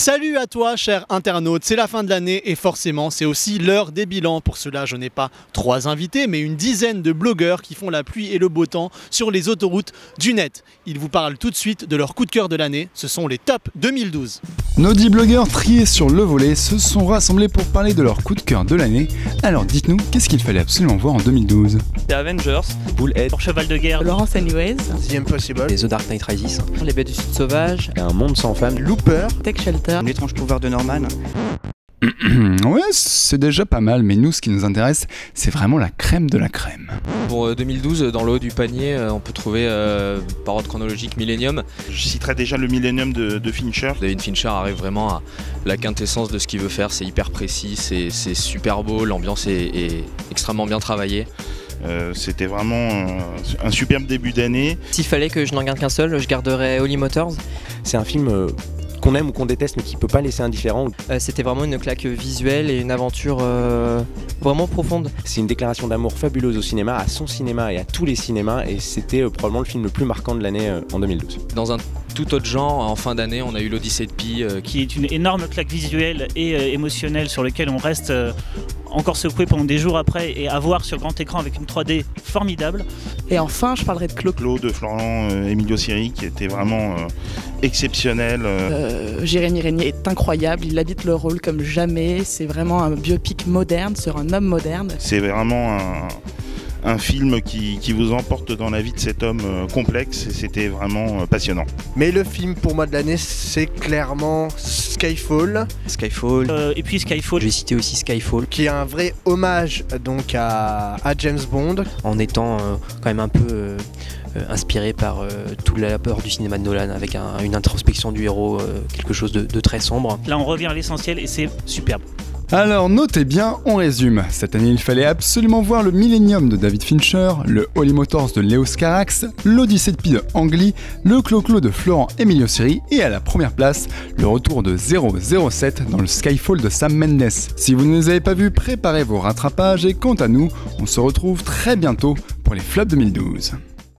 Salut à toi, cher internaute, c'est la fin de l'année et forcément c'est aussi l'heure des bilans. Pour cela, je n'ai pas 3 invités, mais une dizaine de blogueurs qui font la pluie et le beau temps sur les autoroutes du net. Ils vous parlent tout de suite de leur coup de cœur de l'année, ce sont les Top 2012. Nos 10 blogueurs triés sur le volet se sont rassemblés pour parler de leur coup de cœur de l'année. Alors dites-nous, qu'est-ce qu'il fallait absolument voir en 2012 ? The Avengers, Bullhead, pour Cheval de Guerre, Laurence Anyways, The Impossible, The Dark Knight Rises, Les Bêtes du Sud Sauvage, Un monde sans femme, Looper, Tech Shelter, L'étrange pouvoir de Norman. Ouais, c'est déjà pas mal, mais nous, ce qui nous intéresse, c'est vraiment la crème de la crème. Pour 2012, dans le haut du panier, on peut trouver, par ordre chronologique, Millennium. Je citerai déjà le Millennium de Fincher. David Fincher arrive vraiment à la quintessence de ce qu'il veut faire, c'est hyper précis, c'est super beau, l'ambiance est extrêmement bien travaillée. C'était vraiment un superbe début d'année. S'il fallait que je n'en garde qu'un seul, je garderais Holy Motors. C'est un film qu'on aime ou qu'on déteste mais qui peut pas laisser indifférent. C'était vraiment une claque visuelle et une aventure vraiment profonde. C'est une déclaration d'amour fabuleuse au cinéma, à son cinéma et à tous les cinémas, et c'était probablement le film le plus marquant de l'année en 2012. Dans un tout autre genre, en fin d'année, on a eu l'Odyssée de Pi. qui est une énorme claque visuelle et émotionnelle sur laquelle on reste encore secoué pendant des jours après et à voir sur grand écran avec une 3D formidable. Et enfin, je parlerai de Claude. Claude de Florent Emilio Siri qui était vraiment exceptionnel. Jérémy Régnier est incroyable, il habite le rôle comme jamais. C'est vraiment un biopic moderne sur un homme moderne. C'est vraiment un film qui vous emporte dans la vie de cet homme complexe, et c'était vraiment passionnant. Mais le film pour moi de l'année, c'est clairement Skyfall, Et puis Skyfall. Je vais citer aussi Skyfall, qui est un vrai hommage donc à James Bond. en étant quand même un peu inspiré par tout le labeur du cinéma de Nolan, avec une introspection du héros, quelque chose de très sombre. Là on revient à l'essentiel et c'est superbe. Alors notez bien, on résume. Cette année, il fallait absolument voir le Millennium de David Fincher, le Holy Motors de Léos Carax, l'Odyssée de Pi de Ang Lee, le Clo-Clo de Florent Emilio Siri, et à la première place, le retour de 007 dans le Skyfall de Sam Mendes. Si vous ne les avez pas vus, préparez vos rattrapages, et quant à nous, on se retrouve très bientôt pour les flops 2012.